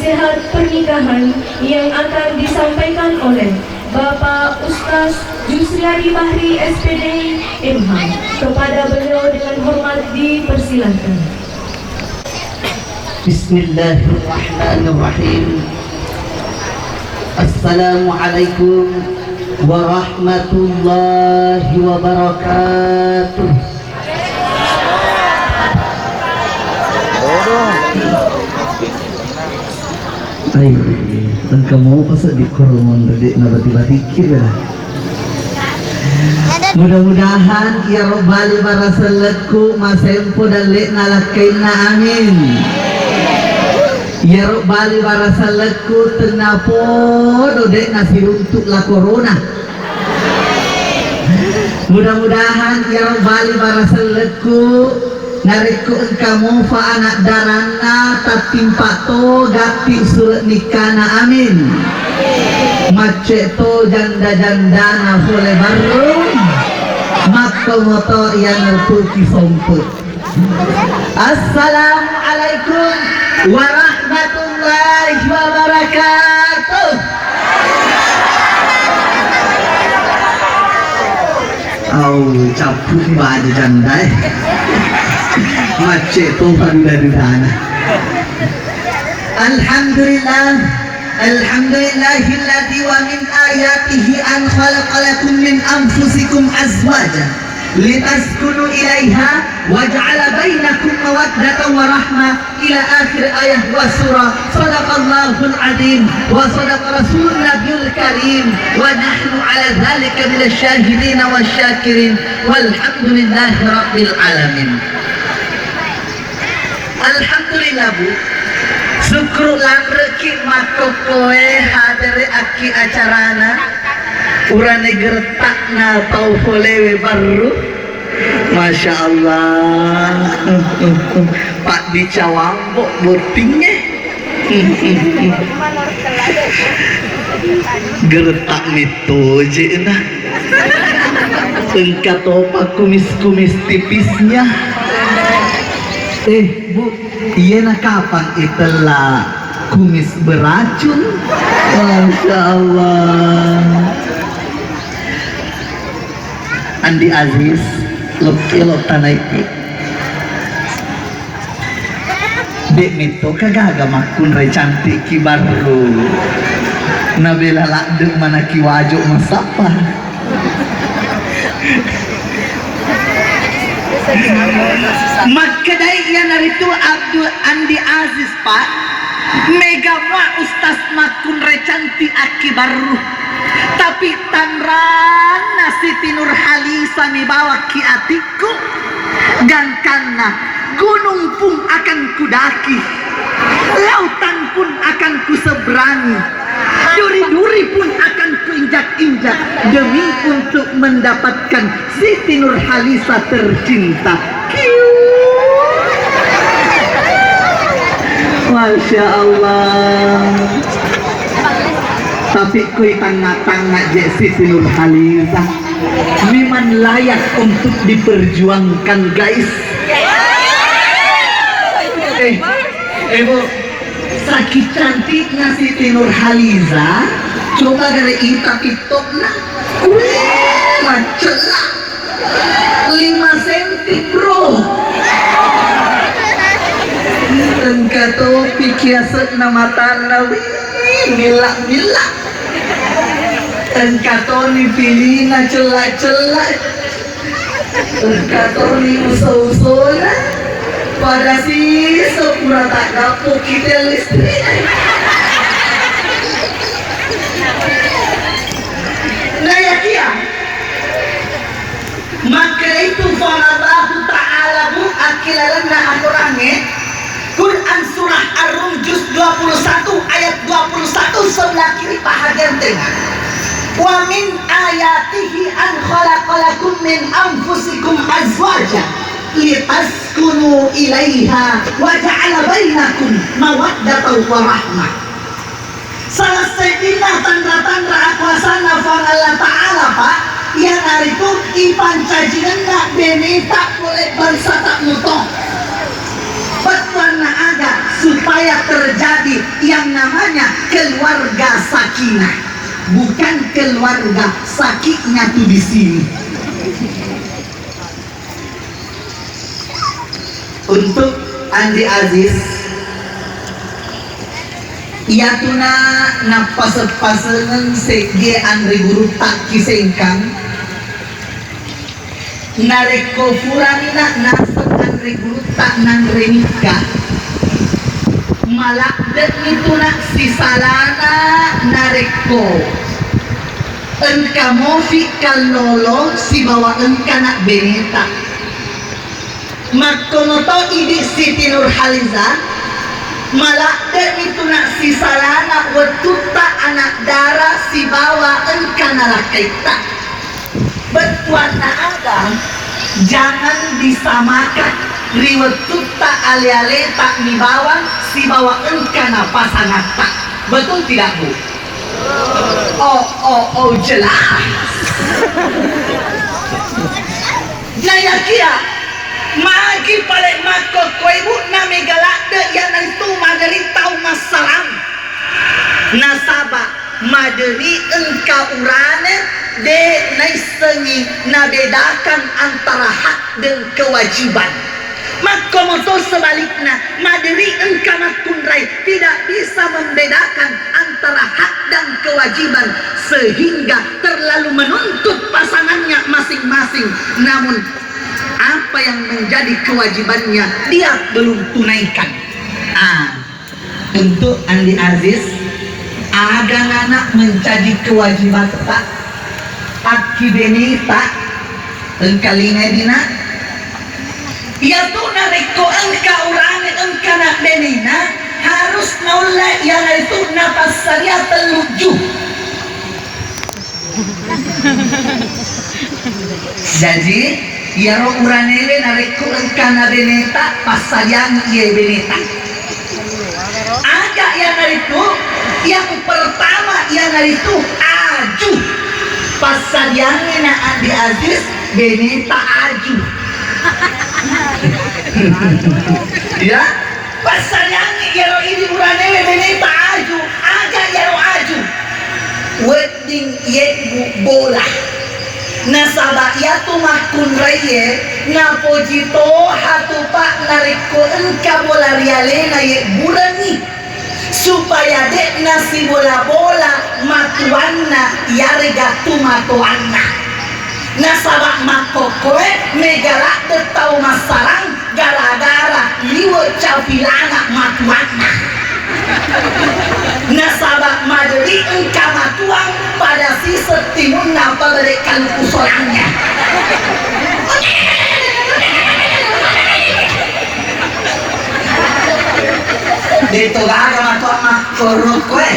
nasihat pernikahan yang akan disampaikan oleh Bapak Ustaz Yusriadi Bahri SPD MH. Kepada beliau dengan hormat dipersilakan. Bismillahirrahmanirrahim. Assalamualaikum warahmatullahi wabarakatuh. Ay, dan kamu pasal di koromon tadi nabati-batikir lah. Mudah-mudahan ya Rabbal barasalku masempo dan lek nalakaina amin. Ya Rabbal barasalku tenapo dodek nasi untuk la corona. Mudah-mudahan ya Rabbal barasalku nariku kamu fa anak darana tatimpa to gati surat nikana amin. Macet to janda-janda na boleh baru maka motor yang nertuki somput. Assalamualaikum warahmatullahi wabarakatuh. Caput baju janda macet tuh dari sana. Alhamdulillah, alhamdulillahilladzi wa min ayatihi an khalaqalakum min anfusikum azwajan litaskunu ilaiha wa ja'ala bainakum mawaddatan wa rahmah ila akhir ayat wa surah. Shadaqallahul azim wa sadaqa rasulun nabiyul karim wa nahnu ala dzalika minasyahidin wasyakirin walhamdulillahi rabbil alamin. Alhamdulillah Bu, syukur langreki makokoe hadere aki acarana urane gertakna tau folewe baru. Masya Allah. Pak di Cawambok botingnya gertak itu jena engkat opa kumis-kumis tipisnya. Bu, iya na kapan itulah kumis beracun? Masya Allah. Andi Aziz, lo tanai dek mito kagaga makun ray cantik ki baru nabela lakdek mana ki wajo masapa. Makadai yang naritu Abdul Andi Aziz Pak mega wa Ustaz makun recanti aki baru tapi tanran Siti Nurhalisa mi bawa ki atiku gangkana gunung pun akan kudaki lautan pun akan kuseberangi duri-duri pun akan kuinjak-injak demi untuk mendapatkan Siti Nurhalisa tercinta. Masya Allah. Tapi kui tengah-tengah je Siti Nurhalisa memang layak untuk diperjuangkan guys. Bu, sakit cantiknya Siti Nurhalisa coba dari TikTok nah macelah 5 cm bro. Engkau topi kiasat nama tanah milak-milak. Engkau toni pilina celak-celak. Engkau toni usah-usah pada si sepura tak dapur kita listrik. Naya kia maka itu falallahu ta'ala Bu akilalana akurangnya Quran surah Ar-Rum juz 21 ayat 21 sebelah kiri bahagian tengah. Wa min ayatihi an khalaqalakum min anfusikum azwaja litaskunu ilaiha wa ja'ala bainakum mawaddatan wa rahmah. Salah satunya tanda-tanda akuasana Allah Ta'ala Pak yang hari itu ipan cajinan nak beni tak boleh bangsa tak mutoh. Bagaimana ada supaya supaya terjadi yang namanya keluarga sakinah, bukan keluarga sakitnya tuh di sini. Untuk Andi Aziz, ia tuna napas-pasangan sege Andri guru tak kisengkang nareko furanina nasab Andri guru tak nang renika malak det nituna si salana nareko engka mofi kalolo si bawa engka nak beneta makonoto idi Siti Nurhaliza malak det nituna si salana wetuta anak darah si bawa engka nalakaita betuan na ada jangan disamakan riwetuta ale-ale tak ni bawa si bawa engka na pasangan tak, betul tidak Bu? Oh jelas. Naya kia magi pale mako ko ibu na megalak de yang itu madari tahu masalah nasaba madari engka urane de naisengi nabedakan antara hak dan kewajiban. Maka motor sebaliknya madari engka makunrai tidak bisa membedakan antara hak dan kewajiban sehingga terlalu menuntut pasangannya masing-masing, namun apa yang menjadi kewajibannya dia belum tunaikan. Untuk Andi Aziz ada anak menjadi kewajiban tak aki benita engkalinga dina ya tu nareko engka urane engka nak benina harus nolak yang itu napas saya teluju. Jadi ya ro urane nareko engka na beneta pasayang ye beneta agak yang itu yang pertama yang itu aju pasayangnya na Andi Aziz beneta aju ya pasayangnya ya ini urane beneta aju agak ya aju wedding ye bola nasaba ya tu makun raye napojito hatu pak nariko engka bola rialena ye burani supaya dek nasi bola-bola matuanna yarga tumatuanna nasabak makokoe megalak tetau masarang gara-gara liwe cawilana matuanna nasabak maderi engka matuang pada si setimun napa berikan kusolannya dito gaga matuang makorok koe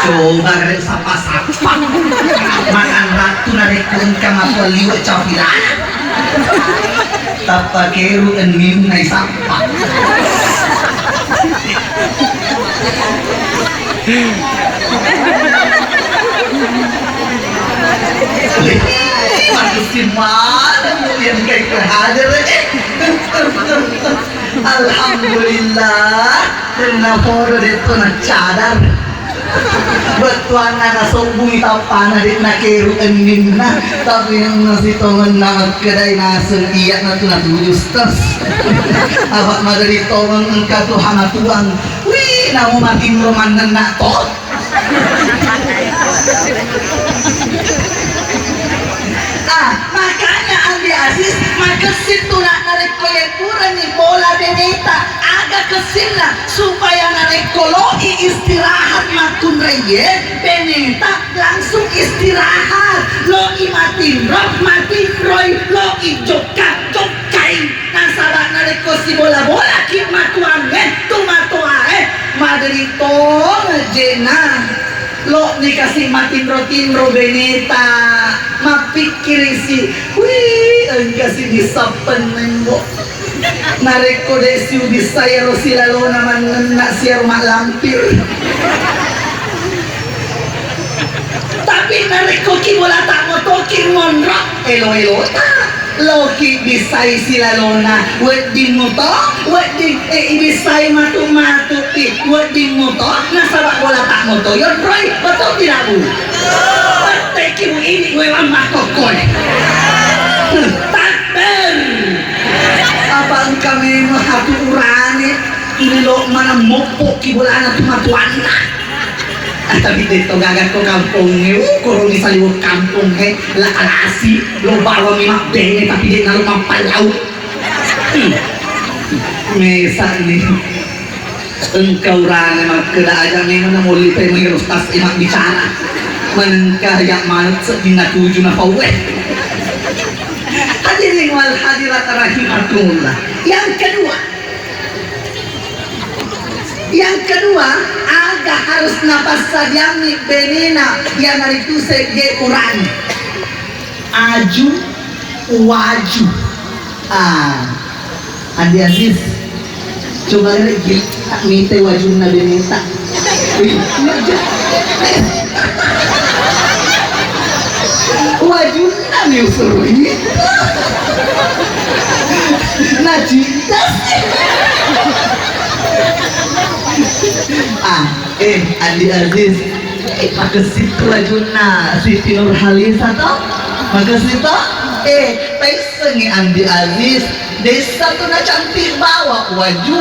coba gak sapa-sapa makan ratu narikun kama liwe cawilana tapakeru enim nai sapa manusia mana yang kayak hadir alhamdulillah karena poro itu nak cadar betuan na sombong tapana dit na keru enin na tapi yang nasi tongan na kedai nasul iya na tu na tujustas awak madari tongan engka tu hana tuang wih namu makin romanan na to makanya Andi Aziz maka situ nak narik koyekura ni bola beneta agak kesina supaya narik koloi istirahat makun reye beneta langsung istirahat lo imatin roy lo ijokat jokai nasabak narik kosi bola ki matuange tu matuae maderito jena lo dikasih matin-ro beneta mapikir si wih enggak sih bisa penenggo nareko desi bisa ya rosilalo naman nak siar mak lampir tapi nareko ki bola tak motokin monrok elo ta Loki bisay sila lona, wedding mo to, wedding, ibisay matu-matu ti, wedding mo to, nasabak wala tak mo to, yun Roy, bato tinabu. Patay ki mo ini, wewan makokon. Takber! Abang kami mahaturani, inilo mana mopo ki wala na tumatuan na. Tapi dito gagat ko kampung kurang di saliwot kampung lakalasi lo bawa mimak bene tapi dia naruh mampalau mesa ini engkau rana mak keda aja memang muli pe mengerus tas imak bicara menengkah yang manut sedina tujuh na pawe hadirin wal hadirat rahimakumullah. Yang kedua, agak harus napas sadyami benena yang hari itu sege Quran. Aju, waju. Andi Aziz, coba lagi mite waju na beneta. Waju na ni usurui. Na cinta. Andi Aziz makasih wajuna Siti Nurhalisa toh makasih toh pesengi Andi Aziz desa tuh na cantik bawa waju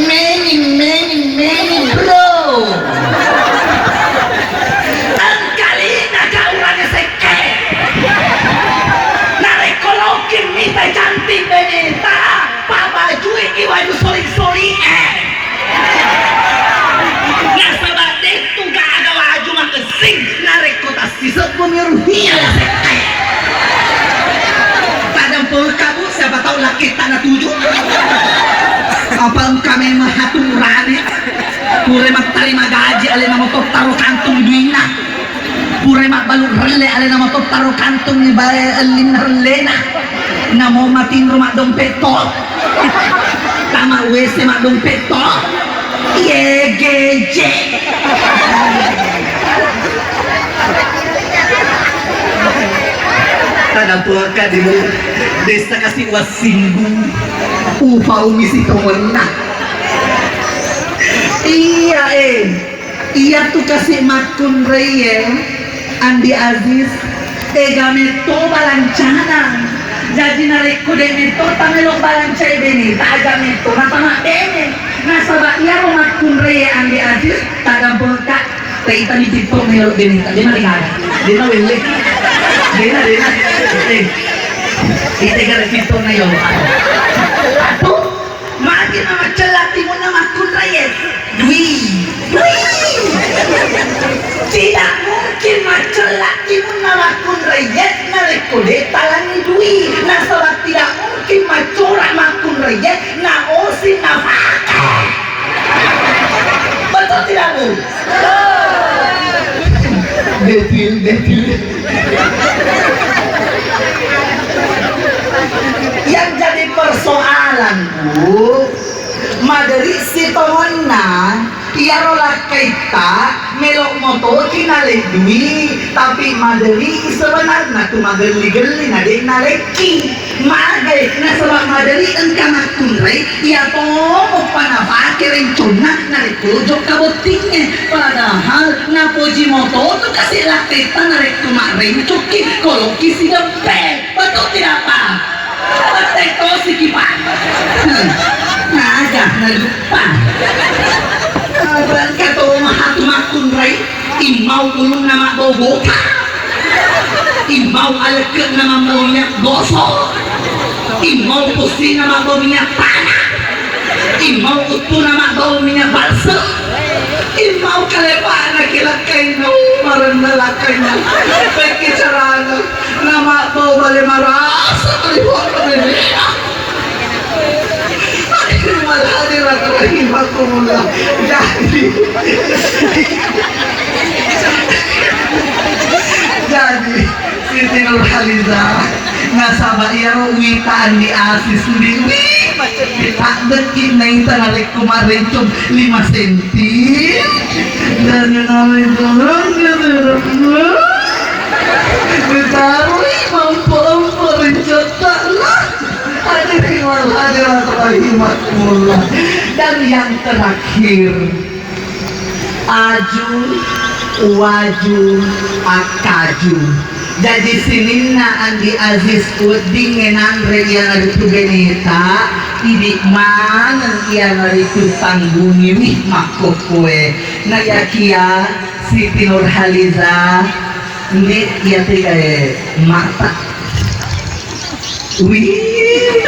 many bro kali na kaurangnya seke narekolokin minta cantik benita pak baju ini waju soli narik kota sisat pemirhia kadang pul kamu siapa tahu laki tanah tujuh apa kami mahaturane pure mak terima gaji ale nama top taruh kantung duina pure mak balur rele ale nama top taruh kantung ni bae alin relena namo matin rumah dompet to tama wc mak dompet to YGJ kada puaka di desa kasih wasinggu upau misi kemana iya tuh kasih makun reye Andi Aziz gameto balancana jadi narik kude meto tamelo balancai beni tak gameto natama beni nasaba iya makun reye Andi Aziz kada puaka Taita ni Tito mayroon din ito. Di maligaya. Di na wili. Di na. Itigar Tito na yun. Ato? Magi na macalati mo na makunrayet. Dwi. Tidak mungkin macalati mo na makunrayet na rekode talang ni Dwi. Nasabat tidak mungkin macura makunrayet na osin na baka. Betul tidak bu? Detil yang jadi persoalan bu madari si tomonna iarolah kaita melok moto kinalik dui tapi madari sebenarnya tu magali-gali nadek naleki magai na sebab madari engkau makunrai ia tomo panapa kerencuna narik tujuh kabotingnya padahal na poji moto tu kasih lah kaita narik kemarin cuki kalau kisi dempe betul tidak apa betul kau si kipan agak nalupa berangkat o mahatmakun ray imau ulung nama boboka imau alakit nama maunya gosok imau pusing nama baunya tanah imau utu nama baunya balsa imau kalepana kilakay na maranda lakay na peki carana nama bau bali marasa kalipot pabili malhadirat rahimakumullah jadi Siti Nurhaliza nasaba iya witaan di Asis liwi tak dekit na yung tanalik kumarin 5 senti dan yung namin tulong ditaruh mampu rin wal hadirat rahimakumullah. Dan yang terakhir, aju waju akaju. Jadi sini na Andi Aziz uding ngenang yang itu benita idik mana yang itu tanggungi nih makuk kue na yakia Siti Nurhaliza ini ya tiga mata wih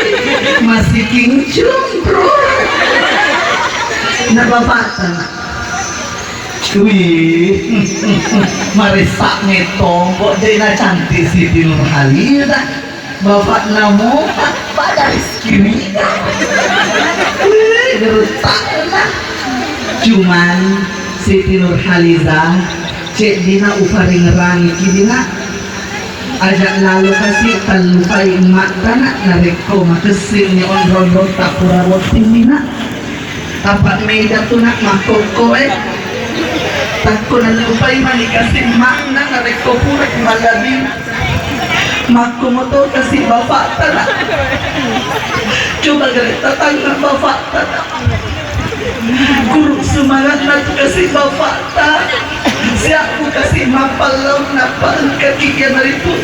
masih kincung bro na bapak wih, marisak ngetong, kok jadi cantik Siti Nurhaliza. Bapak namo pada rezeki wih, gerutak lah. Cuman Siti Nurhaliza, cek dina uparing rangi dina ajak lalu kasih talupai emak tanah nareko makesin ni on-ron tak purawotin dina. Tapak meja tu nak makok kowe. Takut nanti upay manikasih makna na rekopura malabing makku motor kasih bapak tanah coba galit tatang na bapak tanah guru semangat na kasih bapak tanah siapa kasih mapalaw na pangkaki yan na ito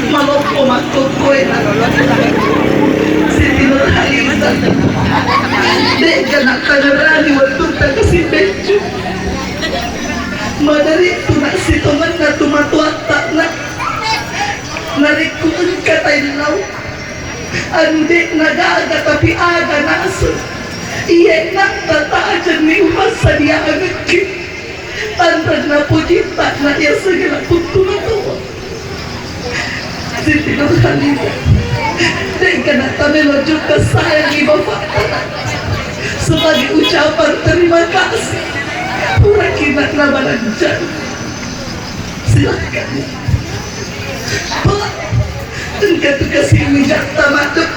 maloko makukoy na Siti Nurhaliza di ka nakanarani waktu kasih bejo madari tunak si teman na tumatuat tak na narikun katay law andi nagaga tapi aga nasun iya nak tataajan ni umas sa diya agakit tantad na pujita na iya segala tumatuwa Siti Nurhaliza di ka na tamelo juga sayang iba fakta sebagai ucapan terima kasih pura kita nabalan dyan silakan Pak engkau tu kasih mijak tamaduk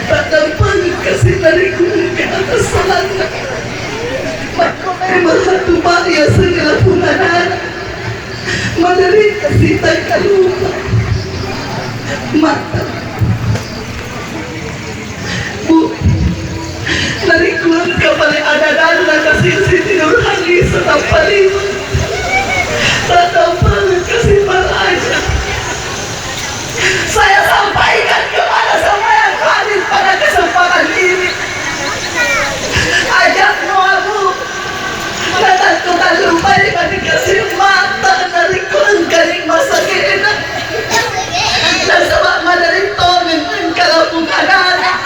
tak dapat kasih tariku ke atas sana maka memang satu Pak ya segala punanan madari kasih tak lupa mata Bu dari kulit kembali ada dana kasih Siti Nurhaliza tetap paling kasih aja saya sampaikan kepada semua yang hadir pada kesempatan ini ajak Noabu datang ke dalam baik dikasih mata dari kulit garing masa kini dan sebab madari tomin kalau bukan anak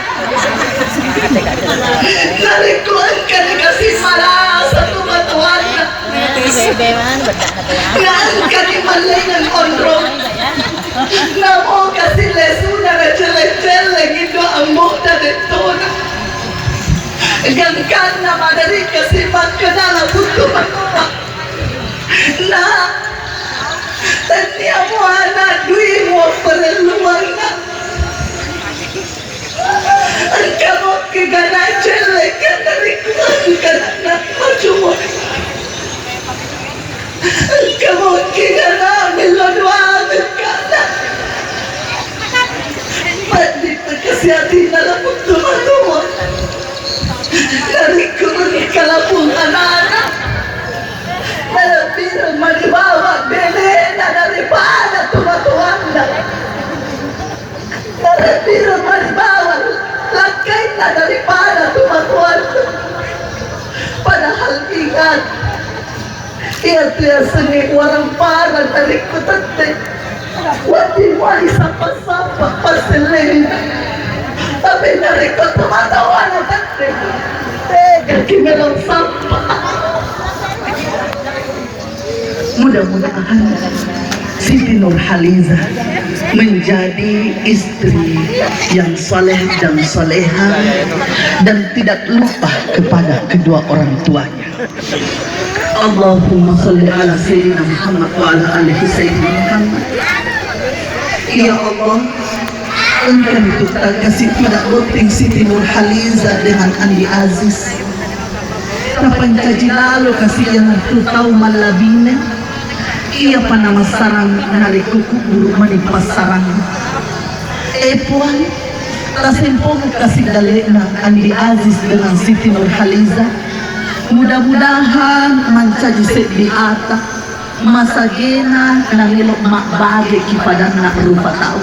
dari keluarga dikasih malah satu batuan ngangkat di malengan ondrong namo kasih lesu na celek-celek itu ambok dan tona gangkan nama dari kasih makanala butuh makuha nah tanya mo anak dui mo perluan na kamu kegana jelek dari kegana macam kamu kegana melodwa kegana pasti kesehatan dalam tuan dari kurun kalapun anak dalam biru manibawa belena daripada tuan dari biru manibawa lakai daripada tuan padahal ingat ia seni orang parah dari kutate wadi sapa-sapa paselin tapi dari ketumatawan tate kaki melong sampah mudah-mudahan Siti Nurhaliza menjadi istri yang saleh dan saleha dan tidak lupa kepada kedua orang tuanya. Allahumma salli ala Sayyidina Muhammad wa ala alihi Sayyidina Muhammad. Ya Allah, engkau itu tak kasih tidak boting Siti Nurhaliza dengan Andi Aziz. Kapan kaji lalu kasih yang itu tahu malabine. Ia panama sarang nari kuku buru manipas sarang. Puan, Tasimpong kasih dali ng Andi Aziz dengan Siti Nurhaliza. Mudah-mudahan mancaji di ata masagina ng ilok makbagi kipadan na rupa tao.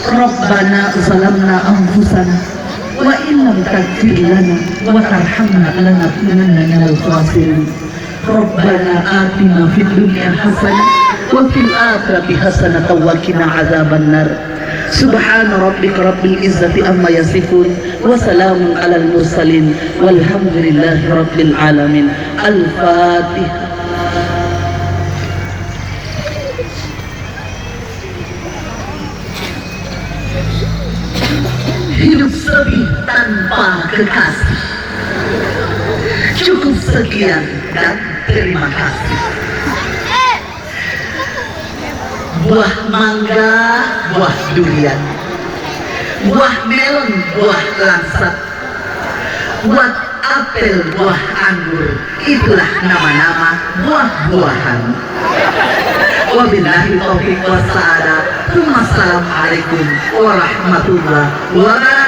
Rabbana zalamna anfusana wa illam taghfir lana wa tarhamna lanakunanna minal khasirin. Rabbana atina fid dunya hasanah wa fil akhirati hasanah wa qina adzabannar. Subhana rabbika rabbil izzati amma yasifun wa salamun alal mursalin walhamdulillahi rabbil alamin. Al-Fatihah. Hidup sepi tanpa kekasih. Cukup sekian dan terima kasih. Buah mangga, buah durian, buah melon, buah langsat, buah apel, buah anggur, itulah nama-nama buah-buahan. Wabillahi taufiq wassalam. Assalamualaikum warahmatullahi wabarakatuh.